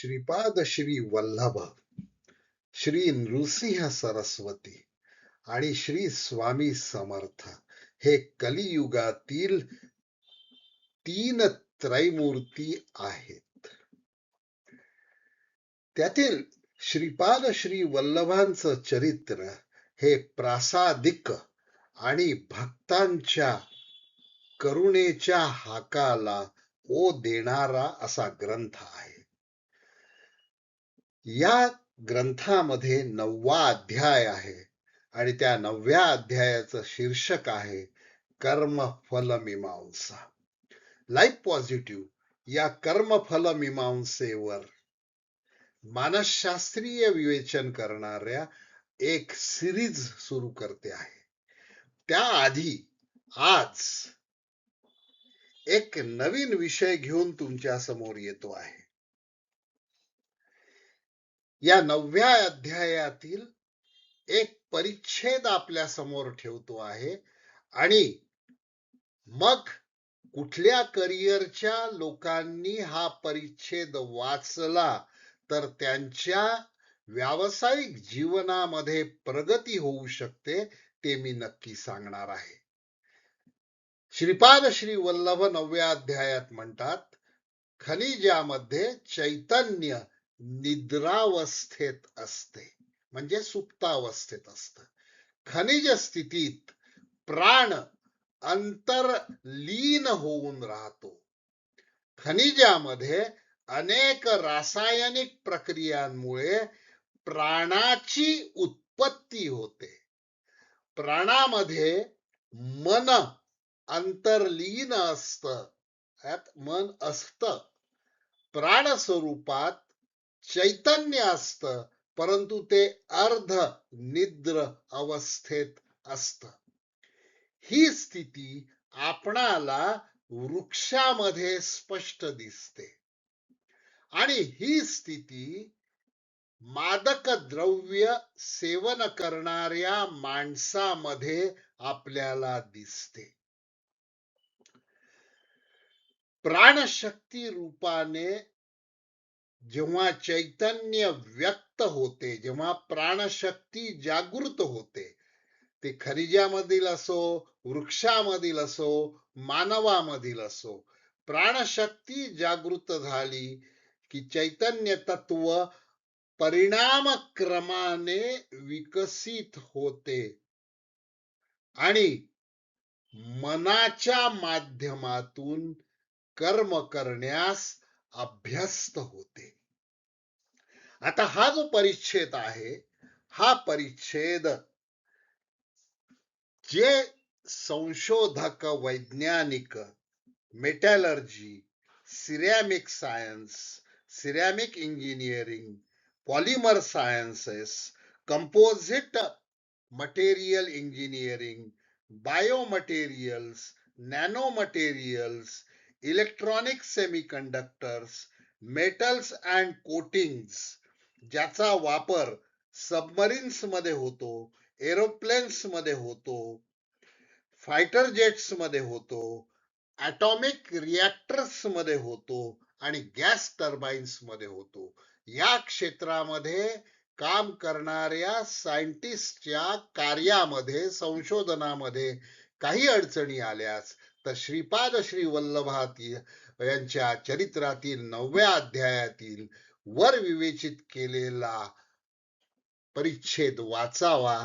श्रीपाद श्री वल्लभ, श्री नृसिंह सरस्वती आणि श्री स्वामी समर्थ हे कलियुगातील तीन त्रैमूर्ती आहेत. त्यातील श्रीपाद श्री वल्लभांचं चरित्र हे प्रासादिक आणि भक्तांच्या करुणेच्या हाकाला ओ देणारा असा ग्रंथ आहे. या ग्रंथामध्ये 9वा अध्याय आहे आणि त्या 9व्या अध्यायाचं शीर्षक आहे कर्मफल मीमांसा. लाईफ पॉझिटिव्ह या कर्मफल मीमांसेवर मानसशास्त्रीय विवेचन करणाऱ्या एक सिरीज सुरू करते आहे. त्याआधी आज एक नवीन विषय घेऊन तुमच्या समोर येतो आहे. या 9व्या अध्यायातील एक परिच्छेद आपल्या समोर ठेवतो आहे आणि मग कुठल्या करिअरच्या लोकांनी हा परिच्छेद वाचला तर त्यांच्या व्यावसायिक जीवनामध्ये प्रगती होऊ शकते ते मी नक्की सांगणार आहे. श्रीपाद श्री वल्लभ 9व्या अध्यायात म्हणतात, खनिजामध्ये चैतन्य निद्रावस्थेत असते, म्हणजे सुप्तावस्थेत असतं. खनिज स्थितीत प्राण अंतर्लीन होऊन राहतो. खनिजामध्ये अनेक रासायनिक प्रक्रियांमुळे प्राणाची उत्पत्ती होते. प्राणामध्ये मन अंतर्लीन असतं, यात मन असतं. प्राण स्वरूपात चैतन्य असतं, परंतु ते अर्ध निद्र अवस्थेत असतं. ही स्थिती आपणाला वृक्षामध्ये स्पष्ट दिसते आणि ही स्थिती मादक द्रव्य सेवन करणाऱ्या माणसामध्ये आपल्याला दिसते. प्राणशक्ती रूपाने जेव्हा चैतन्य व्यक्त होते, जेव्हा प्राणशक्ती जागृत होते, ते खनिजामधील असो, वृक्षामधील असो, मानवामधील असो, प्राणशक्ती जागृत झाली की चैतन्य तत्व परिणामक्रमाने विकसित होते आणि मनाच्या माध्यमातून कर्म करण्यास अभ्यस्त होते. आता हा जो परिच्छेद आहे, हा परिच्छेद जे संशोधक, वैज्ञानिक, metallurgy, ceramic science, ceramic engineering, polymer sciences, composite material engineering, biomaterials, nano materials, electronic semiconductors, metals and coatings, ज्याचा वापर सबमरीन्स मध्ये होतो, एरोप्लेन्स मध्ये होतो, फायटर जेट्स मध्ये होतो, ॲटॉमिक रिॲक्टर्स मध्ये होतो आणि गॅस टर्बाइन्स मध्ये होतो. या क्षेत्रामध्ये काम करणाऱ्या सायंटिस्टच्या कार्यामध्ये, संशोधनामध्ये काही अडचणी आल्यास तर श्रीपाद श्री वल्लभात यांच्या चरित्रातील 9व्या अध्यायातील वर विवेचित केलेला परिच्छेद वाचावा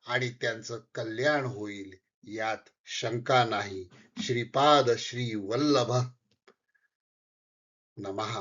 आणि त्यांचं कल्याण होईल, यात शंका नाही. श्रीपाद श्री वल्लभ नमः.